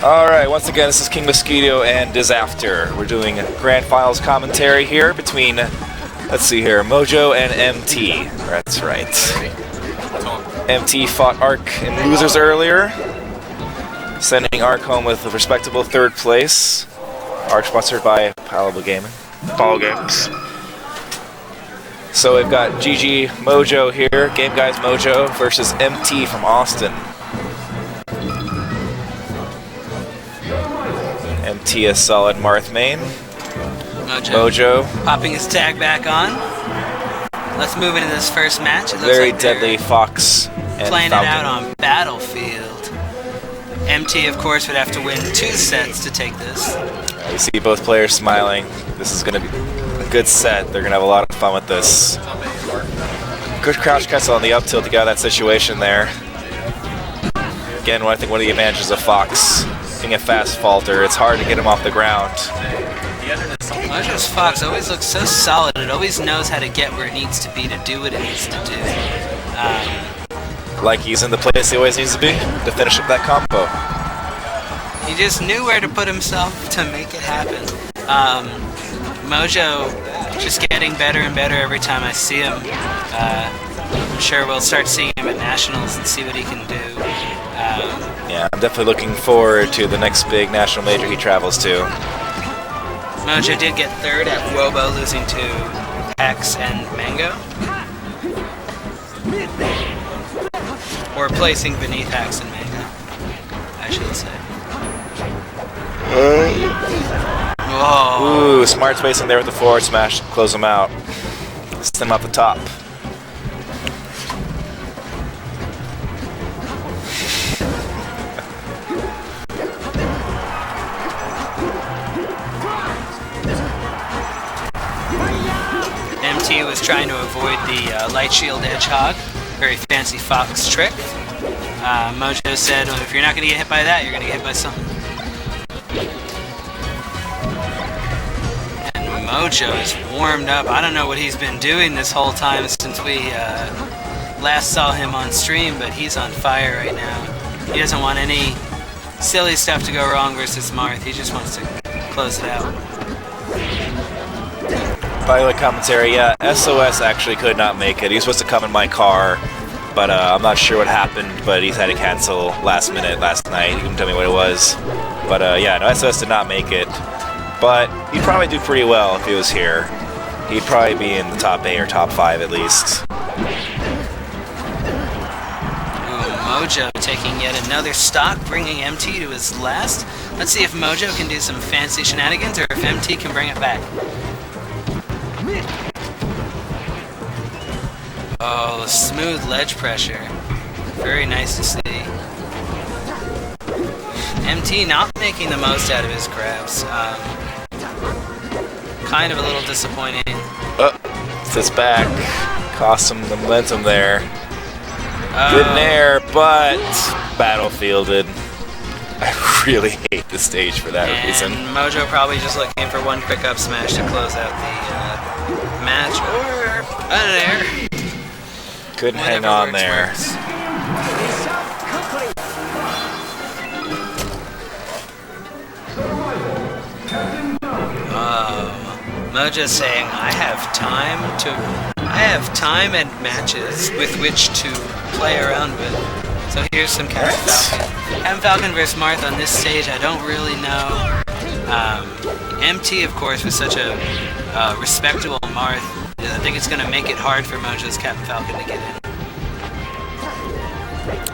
Alright, once again, this is King Mosquito and Disafter. We're doing Grand Finals commentary here between, let's see here, Mojo and MT. That's right. MT fought Arc in losers earlier, sending Arc home with a respectable 3rd place. Arc sponsored by Palatable Gaming. Ball Games. So we've got GG Mojo here, Game Guys Mojo versus MT from Austin. MT is solid Marth main. Mojo popping his tag back on. Let's move into this first match. It looks very like deadly Fox and playing Falcon. it out on Battlefield. MT, of course, would have to win 2 sets to take this. You see both players smiling. This is going to be a good set. They're going to have a lot of fun with this. Good crouch castle on the up tilt to get out of that situation there. Again, I think one of the advantages of Fox being a fast faulter, it's hard to get him off the ground. Mojo's Fox always looks so solid. It always knows how to get where it needs to be to do what it needs to do. Like he's in the place he always needs to be to finish up that combo. He just knew where to put himself to make it happen. Mojo just getting better and better every time I see him. I'm sure we'll start seeing him at Nationals and see what he can do. Yeah, I'm definitely looking forward to the next big national major he travels to. Mojo did get 3rd at Wobo, losing to X and Mango. Or placing beneath X and Mango, I should say. Whoa. Ooh, smart spacing there with the forward smash. Close him out. Send him out the top. MT was trying to avoid the Light Shield Hedgehog. Very fancy Fox trick. Mojo said, well, if you're not going to get hit by that, you're going to get hit by something. And Mojo is warmed up. I don't know what he's been doing this whole time since we last saw him on stream, but he's on fire right now. He doesn't want any silly stuff to go wrong versus Marth. He just wants to close it out. By the way, commentary, yeah, SOS actually could not make it. He was supposed to come in my car, but I'm not sure what happened, but he's had to cancel last minute last night. He couldn't tell me what it was. But yeah, no, SOS did not make it. But he'd probably do pretty well if he was here. He'd probably be in the top 8 or top 5 at least. Ooh, Mojo taking yet another stock, bringing MT to his last. Let's see if Mojo can do some fancy shenanigans or if MT can bring it back. Oh, smooth ledge pressure. Very nice to see. MT not making the most out of his grabs. Kind of a little disappointing. Sits back. Cost him the momentum there. Good nair, but battlefielded. I really hate the stage for that reason. Mojo probably just looking for one quick up smash to close out the match, or an air. Couldn't hang on there. Mojo saying, I have time and matches with which to play around with. So here's some Captain Falcon. Captain Falcon versus Marth on this stage, I don't really know. MT, of course, was such a respectable Marth. I think it's going to make it hard for Mojo's Captain Falcon to get in.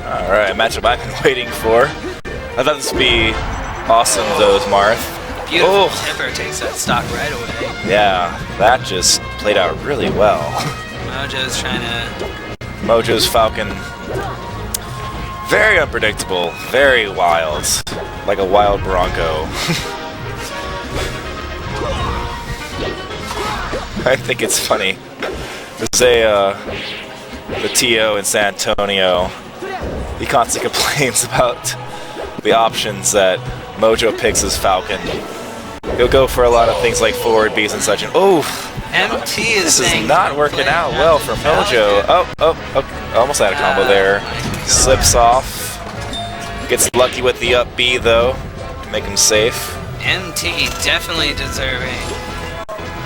Alright, matchup I've been waiting for. I thought this would be awesome, though, with Marth. Beautiful tipper takes that stock right away. Yeah, that just played out really well. Mojo's trying to... Mojo's Falcon. Very unpredictable, very wild. Like a wild Bronco. I think it's funny. There's the TO in San Antonio. He constantly complains about the options that Mojo picks as Falcon. He'll go for a lot of things like forward Bs and such. And MT is this is not working out well for Mojo. Oh, almost had a combo there. Slips off. Gets lucky with the up B though. make him safe. MT definitely deserving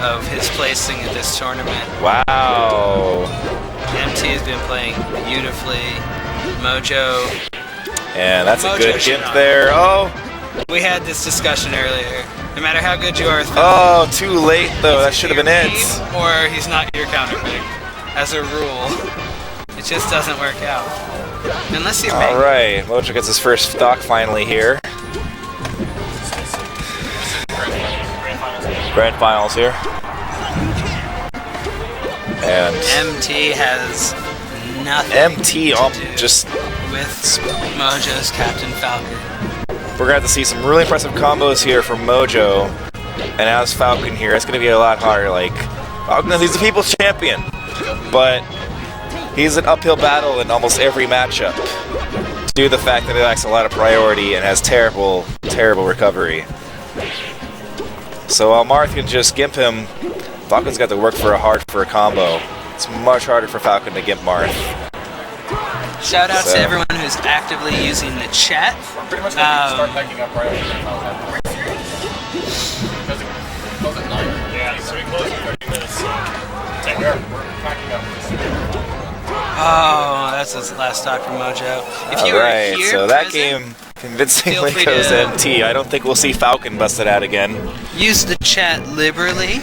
of his placing at this tournament. Wow. MT has been playing beautifully. Mojo. And that's a good should gimp not. there. Oh. We had this discussion earlier. No matter how good you are with Oh, too late though. That should have been it. Or he's not your counter pick. As a rule, it just doesn't work out. Unless you're All right, Mojo gets his first stock finally here. Grand finals here. And MT has nothing MT to do just with Mojo's Captain Falcon. we're gonna have to see some really impressive combos here from Mojo. And as Falcon here, it's gonna be a lot harder. Like Falcon, he's the people's champion, but he's an uphill battle in almost every matchup due to the fact that he lacks a lot of priority and has terrible, terrible recovery. So while Marth can just gimp him, Falcon's got to work hard for a combo. It's much harder for Falcon to gimp Marth. Shout out to everyone who's actively using the chat. Pretty much start packing up right after because it goes at 9. Yeah, so we close in 30 minutes. So we're packing up. Oh, that's his last stock from Mojo. If you Alright, were here so that present, game convincingly feel free goes to- MT. I don't think we'll see Falcon busted out again. use the chat liberally.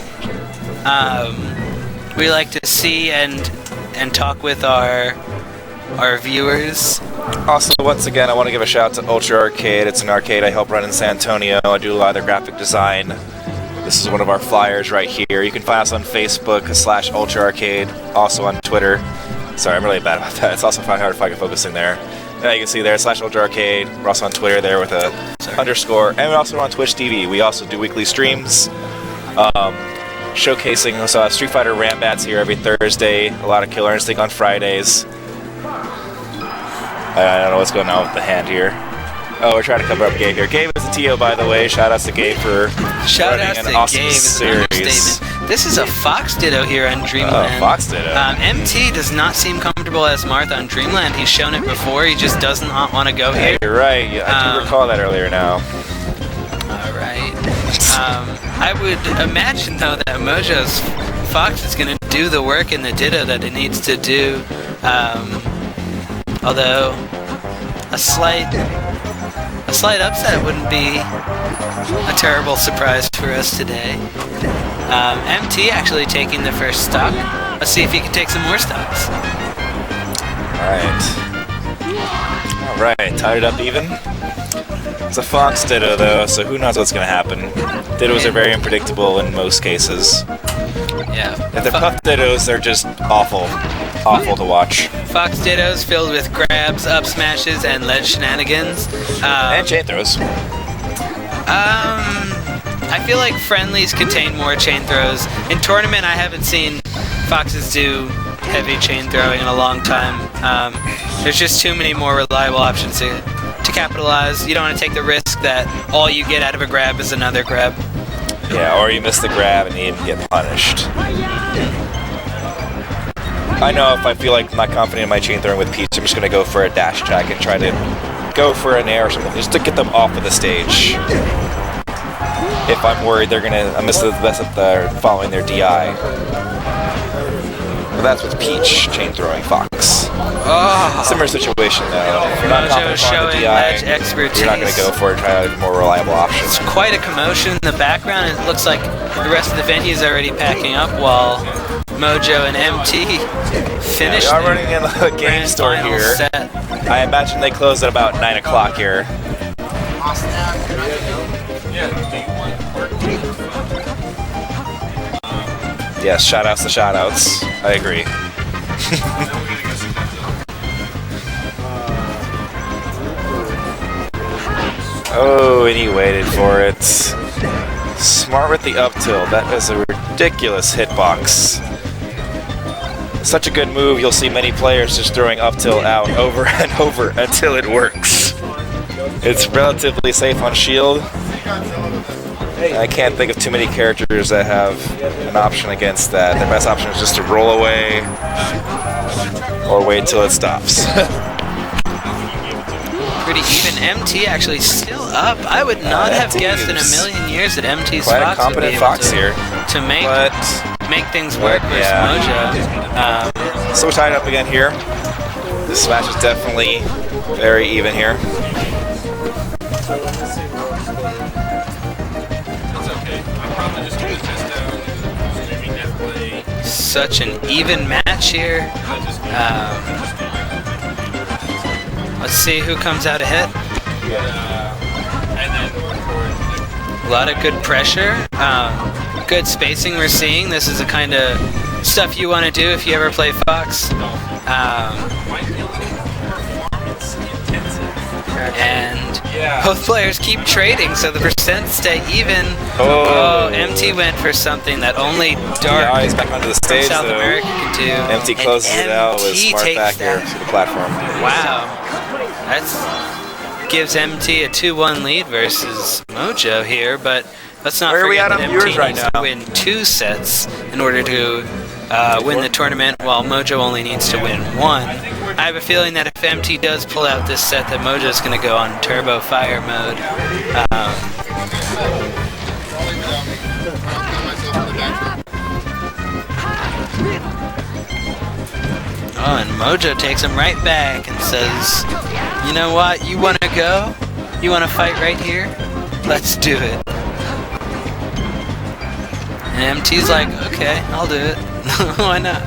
We like to see and talk with our viewers. Also, once again, I want to give a shout out to Ultra Arcade. It's an arcade I help run in San Antonio. I do a lot of their graphic design. This is one of our flyers right here. You can find us on Facebook /Ultra Arcade, also on Twitter. Sorry, I'm really bad about that. It's also hard to find focusing there. Yeah, you can see there /Ultra Arcade. We're also on Twitter there with a underscore, and we're also on Twitch TV. We also do weekly streams, showcasing Street Fighter Rambats here every Thursday. A lot of Killer Instinct on Fridays. I don't know what's going on with the hand here. Oh, we're trying to cover up Gabe here. Gabe is a TO, by the way. Shout outs to Gabe for Shout running out an to awesome Gabe is an series. understatement. This is a Fox Ditto here on Dreamland. Fox Ditto. MT does not seem comfortable as Marth on Dreamland. He's shown it before. He just does not want to go here. You're right. Yeah, I do recall that earlier now. Alright. I would imagine, though, that Mojo's Fox is going to do the work in the Ditto that it needs to do. Although, a slight upset wouldn't be a terrible surprise for us today. MT actually taking the first stock. Let's see if he can take some more stocks. Alright, tied it up even. It's a Fox Ditto though, so who knows what's going to happen. Dittos are very unpredictable in most cases. Yeah. If they're Puff Dittos, they're just awful. Awful to watch. Fox Dittos filled with grabs, up smashes, and ledge shenanigans. And chain throws. I feel like friendlies contain more chain throws. In tournament, I haven't seen Foxes do heavy chain throwing in a long time. There's just too many more reliable options to capitalize. You don't want to take the risk that all you get out of a grab is another grab. Yeah, or you miss the grab and you even get punished. I know if I feel like I'm not confident in my chain throwing with Peach, I'm just going to go for a dash attack and try to go for an air or something, just to get them off of the stage. If I'm worried they're going to miss they're following their DI. But that's with Peach chain throwing Fox. Oh. Similar situation though. If you're not confident showing on the ledge DI, expertise. you're not going to go for it. Try a more reliable option. It's quite a commotion in the background. It looks like the rest of the venue is already packing up while Mojo and MT finish. Yeah, we are running in the game store here. Set. I imagine they close at about 9 o'clock here. Yes, shoutouts to shoutouts. I agree. Oh, and he waited for it. Smart with the up tilt. That is a ridiculous hitbox. Such a good move, you'll see many players just throwing up tilt out over and over until it works. It's relatively safe on shield. I can't think of too many characters that have an option against that. The best option is just to roll away or wait till it stops. Pretty even MT actually still up. I would not have guessed in a million years that MT's Quite a Fox would be competent able Fox here. to make things work versus yeah. Mojo. So tied up again here. This match is definitely very even here. Such an even match here. Let's see who comes out ahead. A lot of good pressure, good spacing we're seeing. This is the kind of stuff you want to do if you ever play Fox. And both players keep trading, so the percents stay even. Oh, MT went for something that only Dark he's back onto the stage, South America can do. MT closes it out with Smart back here to the platform. Wow. That gives MT a 2-1 lead versus Mojo here, but let's not forget that MT needs to win 2 sets in order to win the tournament, while Mojo only needs to win 1. I have a feeling that if MT does pull out this set, that Mojo's going to go on Turbo Fire mode. Oh, and Mojo takes him right back and says, you know what, you want to go? You want to fight right here? Let's do it. And MT's like, okay, I'll do it. Why not?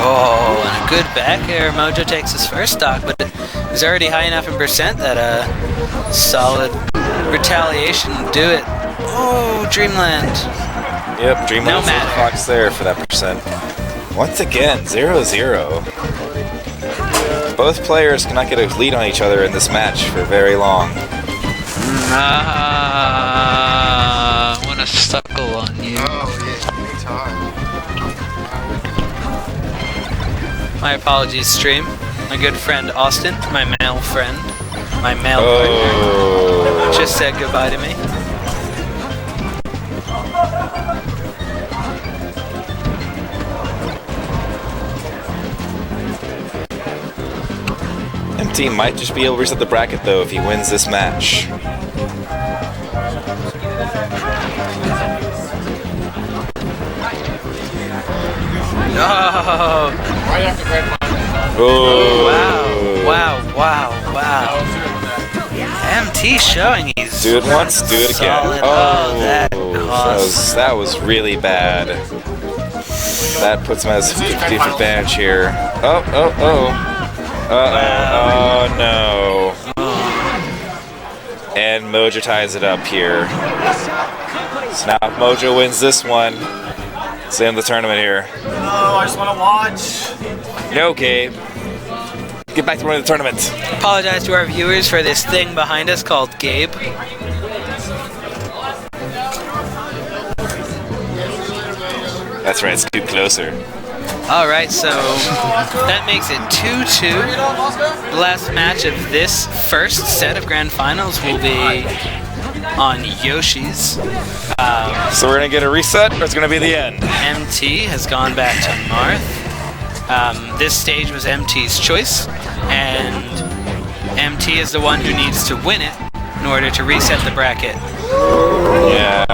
Oh, and a good back air. Mojo takes his first stock, but he's already high enough in percent that a solid retaliation will do it. Oh, Dreamland. Yep, Dreamland no Fox there for that percent. Once again, 0-0. Both players cannot get a lead on each other in this match for very long. I want to suckle on you. Oh, yeah, anytime. My apologies, stream. My good friend Austin, my male friend, my male partner, just said goodbye to me. MT might just be able to reset the bracket though if he wins this match. Oh! Right after grand final. Oh! Wow! MT showing he's do it once, do it again. solid. Oh, that was really bad. That puts him at his 50th advantage here. Oh! Oh no! And Mojo ties it up here. So now if Mojo wins this one, it's the end of the tournament here. No, I just want to watch. No, Gabe. Get back to winning the tournament. Apologize to our viewers for this thing behind us called Gabe. That's right, scoot closer. Alright, so that makes it 2-2. The last match of this first set of grand finals will be on Yoshi's. So we're going to get a reset, or it's going to be the end? MT has gone back to Marth. This stage was MT's choice, and MT is the one who needs to win it in order to reset the bracket. Yeah.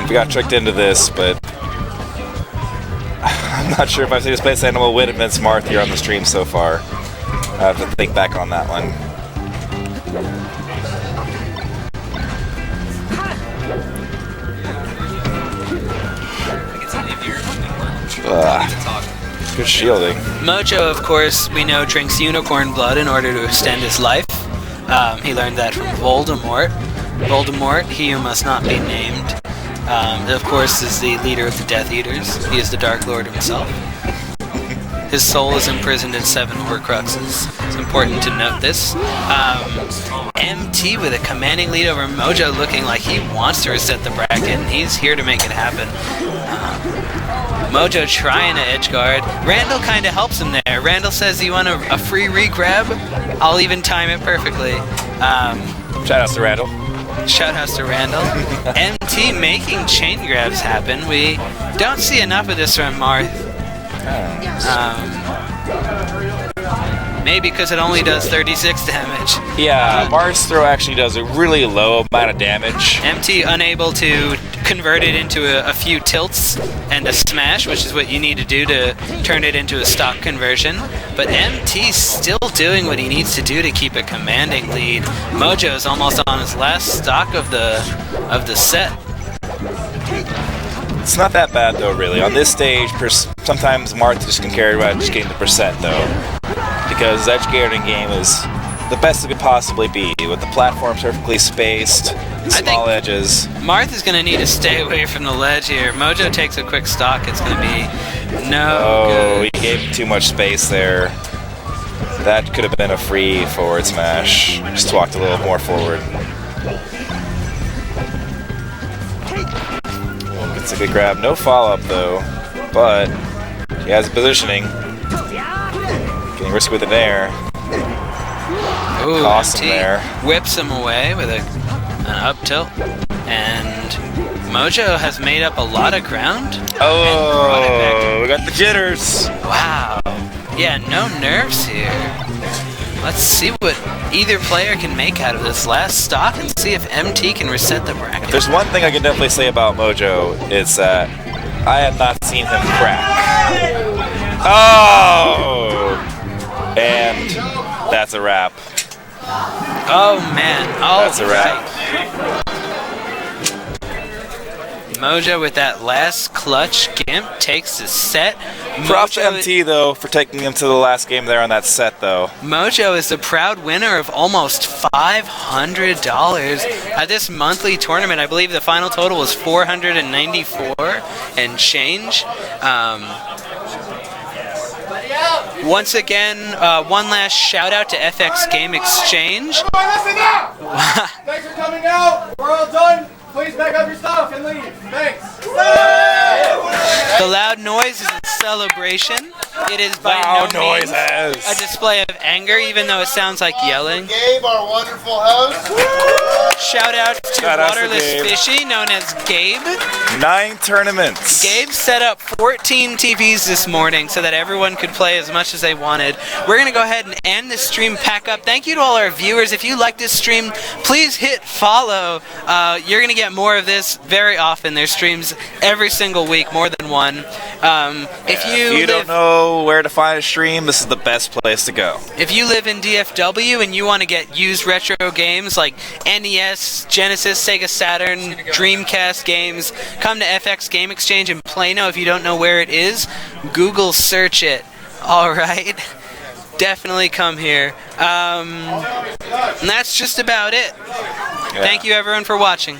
We got tricked into this, but I'm not sure if I've seen this Space Animal win against Marth here on the stream so far. I have to think back on that one. Good shielding. Mojo, of course, we know drinks unicorn blood in order to extend his life. He learned that from Voldemort. Voldemort, he who must not be named, of course, is the leader of the Death Eaters. He is the Dark Lord himself. his soul is imprisoned in 7 Horcruxes. It's important to note this. MT with a commanding lead over Mojo, looking like he wants to reset the bracket, and he's here to make it happen. Mojo trying to edge guard. Randall kind of helps him there. Randall says, you want a free re-grab? I'll even time it perfectly. Shoutouts to Randall. Shoutouts to Randall. MT making chain grabs happen. We don't see enough of this from Marth. Maybe because it only does 36 damage. Yeah, Marth's throw actually does a really low amount of damage. MT unable to convert it into a few tilts and a smash, which is what you need to do to turn it into a stock conversion. But MT's still doing what he needs to do to keep a commanding lead. Mojo is almost on his last stock of the set. It's not that bad though, really. On this stage, sometimes Marth just can carry by just getting the percent though, because the edge guarding game is the best it could possibly be, with the platforms perfectly spaced, small edges. Marth is going to need to stay away from the ledge here. Mojo takes a quick stock. It's going to be good. He gave him too much space there. That could have been a free forward smash. Just walked a little more forward. Gets a good grab. No follow-up though, but he has positioning. Getting risky with an air. Ooh, Awesome MT there. whips him away with an up tilt, and Mojo has made up a lot of ground. Oh, we got the jitters. Wow. Yeah, no nerves here. Let's see what either player can make out of this last stock and see if MT can reset the bracket. There's one thing I can definitely say about Mojo, is that I have not seen him crack. Oh! And that's a wrap. Oh man, oh, That's a wrap. Mojo with that last clutch. Gimp takes the set. Props to MT though for taking him to the last game there on that set though. Mojo is the proud winner of almost $500 at this monthly tournament. I believe the final total was $494 and change. Once again, one last shout out to FX Game Exchange. Listen up! Thanks for coming out. We're all done. Please pack up your stuff and leave. Thanks. The loud noise is a celebration. It is by no means a display of anger, even though it sounds like yelling. Gabe, our wonderful host. Shout out to Waterless Fishy, known as Gabe. 9 tournaments. Gabe set up 14 TVs this morning so that everyone could play as much as they wanted. We're going to go ahead and end this stream pack up. Thank you to all our viewers. If you like this stream, please hit follow. You're going to get more of this very often. There's streams every single week, more than one. If you don't know where to find a stream, this is the best place to go. If you live in DFW and you want to get used retro games like NES, Genesis, Sega Saturn, Dreamcast games, come to FX Game Exchange in Plano. If you don't know where it is, Google search it. Alright? Definitely come here. And that's just about it. Thank you everyone for watching.